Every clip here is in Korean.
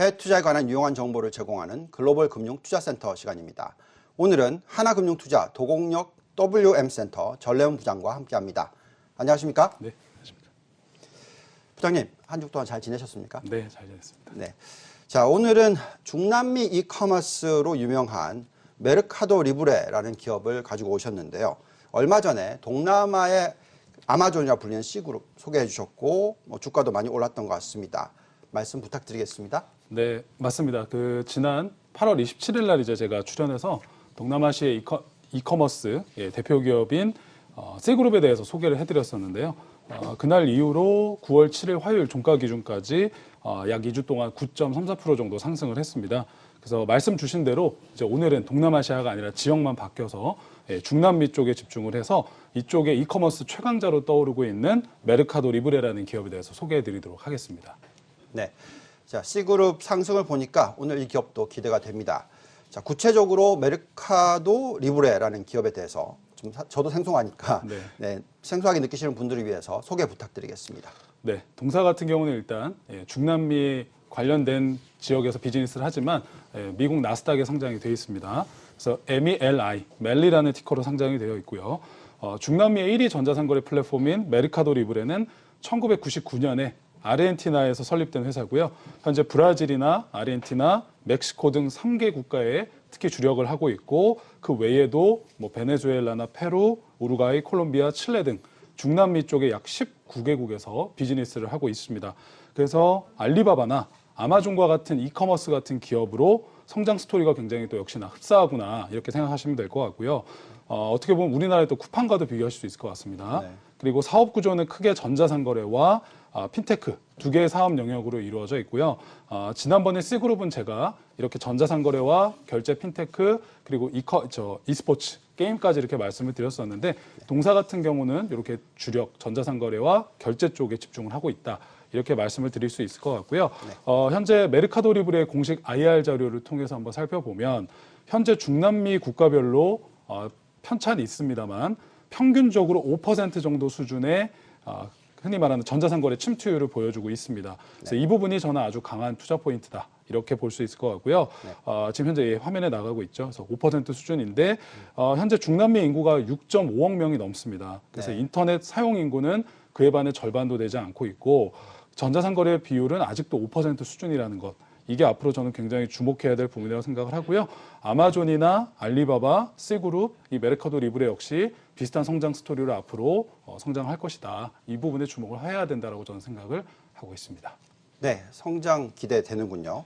해외 투자에 관한 유용한 정보를 제공하는 글로벌 금융 투자센터 시간입니다. 오늘은 하나금융투자 도곡역 WM센터 전래훈 부장과 함께합니다. 안녕하십니까? 네, 안녕하십니까. 부장님, 한 주 동안 잘 지내셨습니까? 네, 잘 지냈습니다. 네. 자, 오늘은 중남미 이커머스로 유명한 메르카도 리브레라는 기업을 가지고 오셨는데요. 얼마 전에 동남아의 아마존이라 불리는 C그룹 소개해 주셨고 주가도 많이 올랐던 것 같습니다. 말씀 부탁드리겠습니다. 네, 맞습니다. 지난 8월 27일 날 이제 제가 출연해서 동남아시아 이커머스 대표 기업인 C그룹에 대해서 소개를 해드렸었는데요. 그날 이후로 9월 7일 화요일 종가 기준까지 약 2주 동안 9.34% 정도 상승을 했습니다. 그래서 말씀 주신 대로 이제 오늘은 동남아시아가 아니라 지역만 바뀌어서 중남미 쪽에 집중을 해서 이쪽에 이커머스 최강자로 떠오르고 있는 메르카도 리브레라는 기업에 대해서 소개해드리도록 하겠습니다. 네, 자 C그룹 상승을 보니까 오늘 이 기업도 기대가 됩니다. 자, 구체적으로 메르카도 리브레라는 기업에 대해서 좀 저도 생소하니까 생소하게 느끼시는 분들을 위해서 소개 부탁드리겠습니다. 네, 동사 같은 경우는 일단 중남미 관련된 지역에서 비즈니스를 하지만 미국 나스닥에 상장이 되어 있습니다. 그래서 MELI, 멜리라는 티커로 상장이 되어 있고요. 중남미의 1위 전자상거래 플랫폼인 메르카도 리브레는 1999년에 아르헨티나에서 설립된 회사고요. 현재 브라질이나 아르헨티나, 멕시코 등 3개 국가에 특히 주력을 하고 있고 그 외에도 베네수엘라나 페루, 우루과이, 콜롬비아, 칠레 등 중남미 쪽에 약 19개국에서 비즈니스를 하고 있습니다. 그래서 알리바바나 아마존과 같은 이커머스 같은 기업으로 성장 스토리가 굉장히 또 역시나 흡사하구나 이렇게 생각하시면 될 것 같고요. 어떻게 보면 우리나라의 또 쿠팡과도 비교하실 수 있을 것 같습니다. 네. 그리고 사업 구조는 크게 전자상거래와 핀테크 두 개의 사업 영역으로 이루어져 있고요. 지난번에 C그룹은 제가 이렇게 전자상거래와 결제 핀테크 그리고 e스포츠 게임까지 이렇게 말씀을 드렸었는데 동사 같은 경우는 이렇게 주력 전자상거래와 결제 쪽에 집중을 하고 있다. 이렇게 말씀을 드릴 수 있을 것 같고요. 현재 메르카도 리브레의 공식 IR 자료를 통해서 한번 살펴보면 현재 중남미 국가별로 편차는 있습니다만 평균적으로 5% 정도 수준의 흔히 말하는 전자상거래 침투율을 보여주고 있습니다. 그래서 이 부분이 저는 아주 강한 투자 포인트다. 이렇게 볼 수 있을 것 같고요. 지금 현재 화면에 나가고 있죠. 그래서 5% 수준인데 현재 중남미 인구가 6.5억 명이 넘습니다. 그래서 인터넷 사용 인구는 그에 반해 절반도 되지 않고 있고 전자상거래 비율은 아직도 5% 수준이라는 것. 이게 앞으로 저는 굉장히 주목해야 될 부분이라고 생각을 하고요. 아마존이나 알리바바, C그룹, 이 메르카도 리브레 역시 비슷한 성장 스토리로 앞으로 성장할 것이다. 이 부분에 주목을 해야 된다고 저는 생각을 하고 있습니다. 네, 성장 기대되는군요.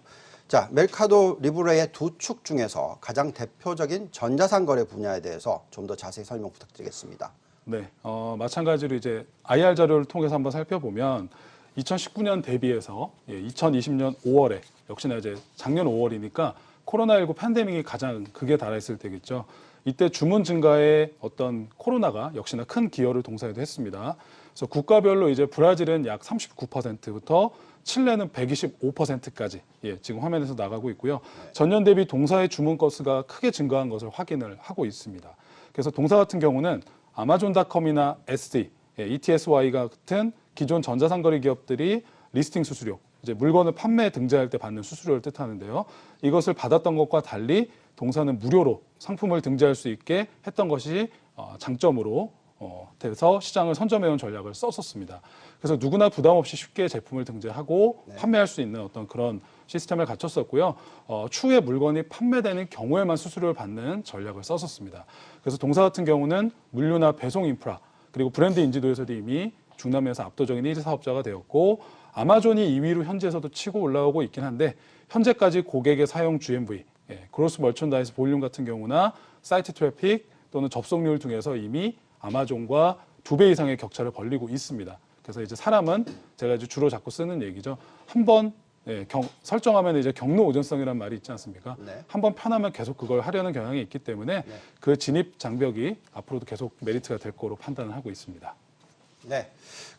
자, 메르카도 리브레의 두 축 중에서 가장 대표적인 전자상거래 분야에 대해서 좀 더 자세히 설명 부탁드리겠습니다. 네, 마찬가지로 이제 IR 자료를 통해서 한번 살펴보면 2019년 대비해서 2020년 5월에 역시나 이제 작년 5월이니까 코로나19 팬데믹이 가장 극에 달했을 때겠죠. 이때 주문 증가에 어떤 코로나가 역시나 큰 기여를 동사에도 했습니다. 그래서 국가별로 이제 브라질은 약 39%부터 칠레는 125%까지 지금 화면에서 나가고 있고요. 전년 대비 동사의 주문 건수가 크게 증가한 것을 확인을 하고 있습니다. 그래서 동사 같은 경우는 아마존닷컴이나 SD, ETSY 같은 기존 전자상거래 기업들이 리스팅 수수료, 이제 물건을 판매 등재할 때 받는 수수료를 뜻하는데요. 이것을 받았던 것과 달리 동사는 무료로 상품을 등재할 수 있게 했던 것이 장점으로 돼서 시장을 선점해온 전략을 썼었습니다. 그래서 누구나 부담 없이 쉽게 제품을 등재하고 판매할 수 있는 어떤 그런 시스템을 갖췄었고요. 추후에 물건이 판매되는 경우에만 수수료를 받는 전략을 썼었습니다. 그래서 동사 같은 경우는 물류나 배송 인프라 그리고 브랜드 인지도에서도 이미 중남미에서 압도적인 1위 사업자가 되었고 아마존이 2위로 현지에서도 치고 올라오고 있긴 한데 현재까지 고객의 사용 GMV, 그로스 머천다이즈 볼륨 같은 경우나 사이트 트래픽 또는 접속률 등에서 이미 아마존과 2배 이상의 격차를 벌리고 있습니다. 그래서 이제 사람은 제가 이제 주로 자꾸 쓰는 얘기죠. 한번 설정하면 이제 경로 오전성이라는 말이 있지 않습니까? 한번 편하면 계속 그걸 하려는 경향이 있기 때문에 그 진입 장벽이 앞으로도 계속 메리트가 될 거로 판단을 하고 있습니다. 네,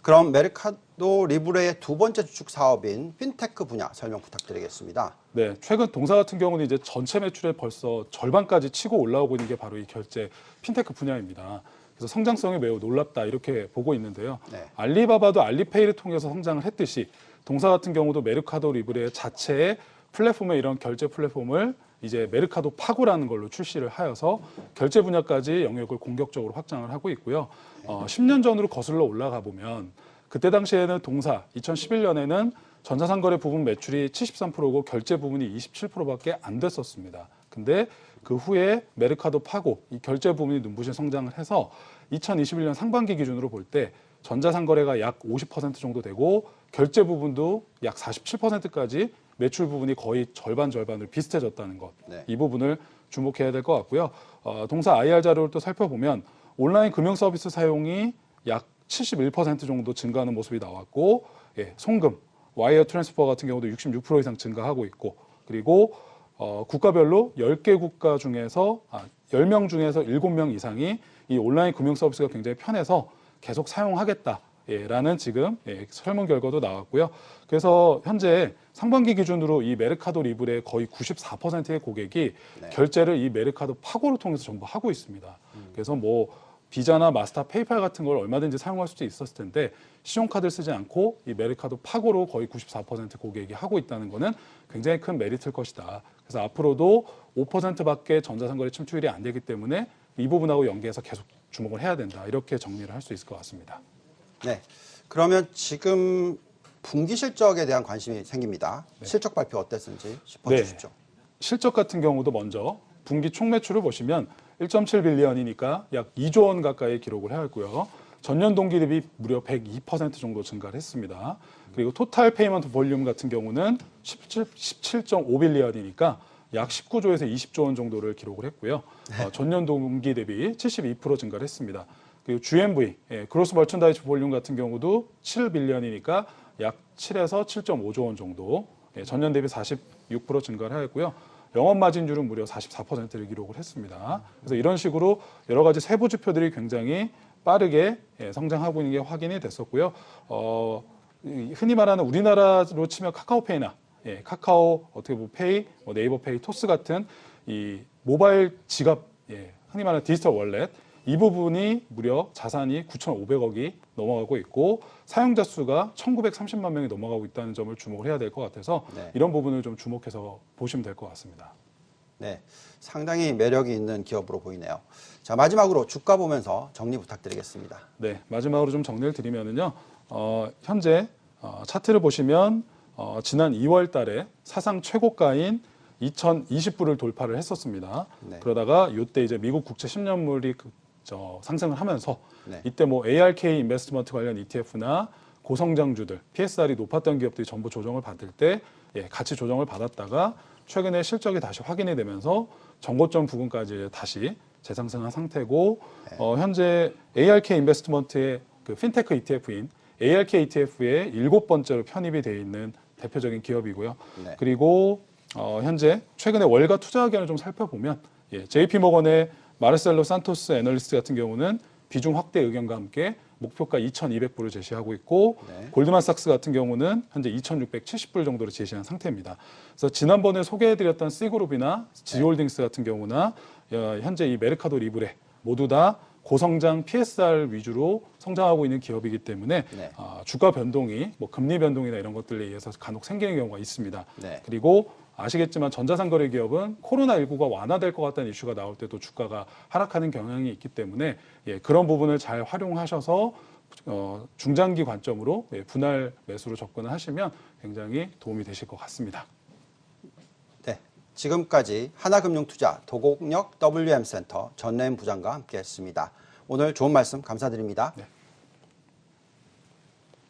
그럼 메르카도 리브레의 두 번째 주축 사업인 핀테크 분야 설명 부탁드리겠습니다. 네, 최근 동사 같은 경우는 이제 전체 매출의 벌써 절반까지 치고 올라오고 있는 게 바로 이 결제 핀테크 분야입니다. 그래서 성장성이 매우 놀랍다 이렇게 보고 있는데요. 알리바바도 알리페이를 통해서 성장을 했듯이 동사 같은 경우도 메르카도 리브레 자체의 플랫폼의 이런 결제 플랫폼을 이제 메르카도 파고라는 걸로 출시를 하여서 결제 분야까지 영역을 공격적으로 확장을 하고 있고요. 10년 전으로 거슬러 올라가 보면 그때 당시에는 동사 2011년에는 전자상거래 부분 매출이 73%고 결제 부분이 27%밖에 안 됐었습니다. 근데 그 후에 메르카도 파고 이 결제 부분이 눈부신 성장을 해서 2021년 상반기 기준으로 볼 때 전자상거래가 약 50% 정도 되고 결제 부분도 약 47%까지 매출 부분이 거의 절반으로 비슷해졌다는 것. 네. 이 부분을 주목해야 될 것 같고요. 동사 IR 자료를 또 살펴보면 온라인 금융 서비스 사용이 약 71% 정도 증가하는 모습이 나왔고, 예, 송금, 와이어 트랜스퍼 같은 경우도 66% 이상 증가하고 있고, 그리고 국가별로 10개 국가 중에서 10명 중에서 7명 이상이 이 온라인 금융 서비스가 굉장히 편해서 계속 사용하겠다라는 지금 설문 결과도 나왔고요. 그래서 현재 상반기 기준으로 이 메르카도 리브레의 거의 94%의 고객이 네. 결제를 이 메르카도 파고를 통해서 전부 하고 있습니다. 그래서 뭐 비자나 마스터, 페이팔 같은 걸 얼마든지 사용할 수도 있었을 텐데 신용카드를 쓰지 않고 이 메르카도 파고로 거의 94% 고객이 하고 있다는 것은 굉장히 큰 메리트일 것이다. 그래서 앞으로도 5%밖에 전자상거래 침투율이 안 되기 때문에 이 부분하고 연계해서 계속 주목을 해야 된다. 이렇게 정리를 할 수 있을 것 같습니다. 네. 그러면 지금 분기 실적에 대한 관심이 생깁니다. 실적 발표 어땠는지 짚어주십시오. 실적 같은 경우도 먼저 분기 총 매출을 보시면 1.7빌리언이니까 약 2조 원 가까이 기록을 해왔고요. 전년 동기 대비 무려 102% 정도 증가를 했습니다. 그리고 토탈 페이먼트 볼륨 같은 경우는 17.5빌리언이니까 약 19조에서 20조 원 정도를 기록을 했고요. 전년 동기 대비 72% 증가를 했습니다. 그리고 GMV, 그로스 머천다이즈 볼륨 같은 경우도 7빌리언이니까 약 7에서 7.5조 원 정도, 전년 대비 46% 증가를 하였고요. 영업 마진율은 무려 44%를 기록을 했습니다. 그래서 이런 식으로 여러 가지 세부 지표들이 굉장히 빠르게 성장하고 있는 게 확인이 됐었고요. 흔히 말하는 우리나라로 치면 카카오페이나 카카오 어떻게 보면 페이, 네이버 페이, 토스 같은 이 모바일 지갑, 흔히 말하는 디지털 월렛 이 부분이 무려 자산이 9,500억이 넘어가고 있고 사용자 수가 1,930만 명이 넘어가고 있다는 점을 주목을 해야 될 것 같아서 네. 이런 부분을 좀 주목해서 보시면 될 것 같습니다. 네, 상당히 매력이 있는 기업으로 보이네요. 자, 마지막으로 주가 보면서 정리 부탁드리겠습니다. 네, 마지막으로 좀 정리를 드리면은요, 현재 차트를 보시면 지난 2월 달에 사상 최고가인 2,020불을 돌파를 했었습니다. 네. 그러다가 이때 이제 미국 국채 10년물이 상승을 하면서 네. 이때 뭐 ARK 인베스트먼트 관련 ETF나 고성장주들, PSR이 높았던 기업들이 전부 조정을 받을 때 같이 조정을 받았다가 최근에 실적이 다시 확인이 되면서 정고점 부근까지 다시 재상승한 상태고 현재 ARK 인베스트먼트의 그 핀테크 ETF인 ARK ETF의 7번째로 편입이 되어 있는 대표적인 기업이고요. 네. 그리고 현재 최근에 월가 투자 의견을 좀 살펴보면 JP모건의 마르셀로 산토스 애널리스트 같은 경우는 비중 확대 의견과 함께 목표가 2,200불을 제시하고 있고 네. 골드만삭스 같은 경우는 현재 2,670불 정도를 제시한 상태입니다. 그래서 지난번에 소개해드렸던 C그룹이나 G홀딩스 같은 경우나 현재 이 메르카도 리브레 모두 다 고성장 PSR 위주로 성장하고 있는 기업이기 때문에 네. 주가 변동이 뭐 금리 변동이나 이런 것들에 의해서 간혹 생기는 경우가 있습니다. 네. 그리고 아시겠지만 전자상거래 기업은 코로나19가 완화될 것 같다는 이슈가 나올 때도 주가가 하락하는 경향이 있기 때문에 그런 부분을 잘 활용하셔서 중장기 관점으로 분할 매수로 접근을 하시면 굉장히 도움이 되실 것 같습니다. 네, 지금까지 하나금융투자 도곡역 WM센터 전래임 부장과 함께했습니다. 오늘 좋은 말씀 감사드립니다. 네,